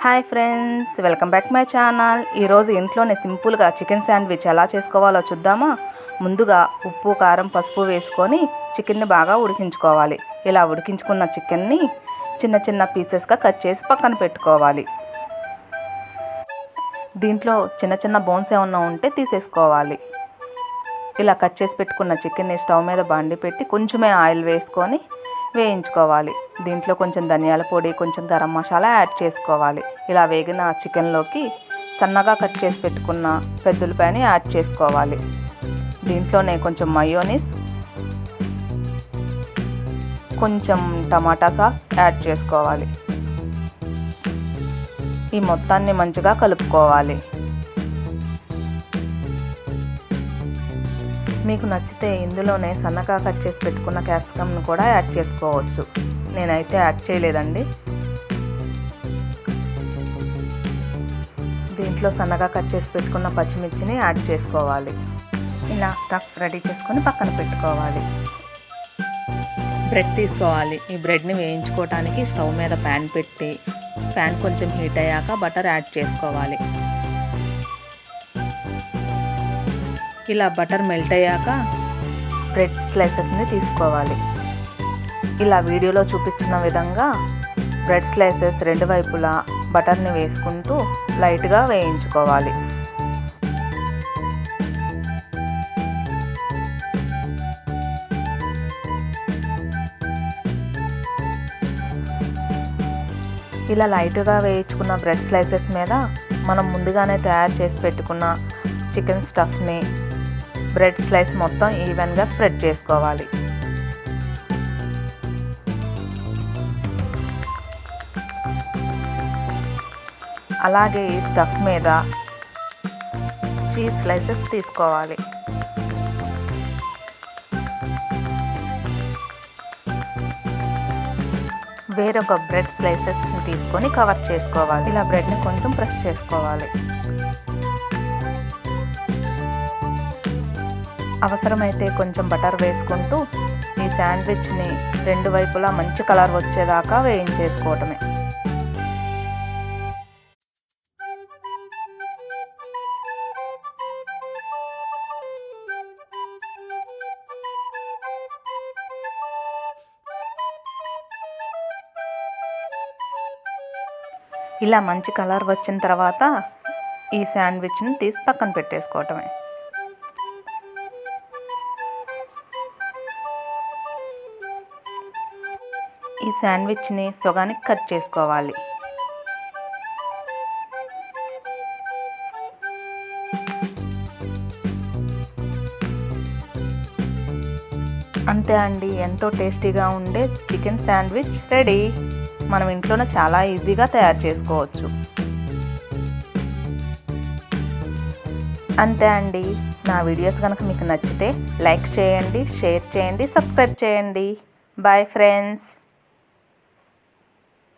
Hi friends, welcome back my channel. ఈరోజు ఇంట్లోనే సింపుల్గా చికెన్ శాండ్విచ్ ఎలా చేసుకోవాలో చూద్దామా. ముందుగా ఉప్పు, కారం, పసుపు వేసుకొని చికెన్ని బాగా ఉడికించుకోవాలి. ఇలా ఉడికించుకున్న చికెన్ని చిన్న చిన్న పీసెస్గా కట్ చేసి పక్కన పెట్టుకోవాలి. దీంట్లో చిన్న చిన్న బోన్స్ ఏమన్నా ఉంటే తీసేసుకోవాలి. ఇలా కట్ చేసి పెట్టుకున్న చికెన్ని స్టవ్ మీద బాండి పెట్టి కొంచెమే ఆయిల్ వేసుకొని వేయించుకోవాలి. దీంట్లో కొంచెం ధనియాల పొడి, కొంచెం గరం మసాలా యాడ్ చేసుకోవాలి. ఇలా వేగిన చికెన్లోకి సన్నగా కట్ చేసి పెట్టుకున్న పెద్దలపాయని యాడ్ చేసుకోవాలి. దీంట్లోనే కొంచెం మయోనీస్, కొంచెం టమాటా సాస్ యాడ్ చేసుకోవాలి. ఈ మొత్తాన్ని మంచిగా కలుపుకోవాలి. మీకు నచ్చితే ఇందులోనే సన్నగా కట్ చేసి పెట్టుకున్న క్యాప్సికమ్ను కూడా యాడ్ చేసుకోవచ్చు. నేనైతే యాడ్ చేయలేదండి. దీంట్లో సన్నగా కట్ చేసి పెట్టుకున్న పచ్చిమిర్చిని యాడ్ చేసుకోవాలి. ఇలా స్టఫ్ రెడీ చేసుకొని పక్కన పెట్టుకోవాలి. బ్రెడ్ తీసుకోవాలి. ఈ బ్రెడ్ని వేయించుకోవడానికి స్టవ్ మీద ప్యాన్ పెట్టి ప్యాన్ కొంచెం హీట్ అయ్యాక బటర్ యాడ్ చేసుకోవాలి. ఇలా బటర్ మెల్ట్ అయ్యాక బ్రెడ్ స్లైసెస్ని తీసుకోవాలి. ఇలా వీడియోలో చూపిస్తున్న విధంగా బ్రెడ్ స్లైసెస్ రెండు వైపులా బటర్ని వేసుకుంటూ లైట్గా వేయించుకోవాలి. ఇలా లైట్గా వేయించుకున్న బ్రెడ్ స్లైసెస్ మీద మనం ముందుగానే తయారు చేసి పెట్టుకున్న చికెన్ స్టఫ్ని బ్రెడ్ స్లైస్ మొత్తం ఈవెన్గా స్ప్రెడ్ చేసుకోవాలి. అలాగే ఈ స్టఫ్ మీద చీజ్ స్లైసెస్ తీసుకోవాలి. వేరొక బ్రెడ్ స్లైసెస్ని తీసుకొని కవర్ చేసుకోవాలి. ఇలా బ్రెడ్ని కొంచెం ప్రెస్ చేసుకోవాలి. అవసరమైతే కొంచెం బటర్ వేసుకుంటూ ఈ శాండ్విచ్ని రెండు వైపులా మంచి కలర్ వచ్చేదాకా వేయించేసుకోవటమే. ఇలా మంచి కలర్ వచ్చిన తర్వాత ఈ శాండ్విచ్ని తీసి పక్కన పెట్టేసుకోవటమే. ఈ శాండ్విచ్ని సగానికి కట్ చేసుకోవాలి. అంతే అండి, ఎంతో టేస్టీగా ఉండే చికెన్ శాండ్విచ్ రెడీ. మనం ఇంట్లోనే చాలా ఈజీగా తయారు చేసుకోవచ్చు. అంతే అండి. నా వీడియోస్ కనుక మీకు నచ్చితే లైక్ చేయండి, షేర్ చేయండి, సబ్స్క్రైబ్ చేయండి. Bye friends.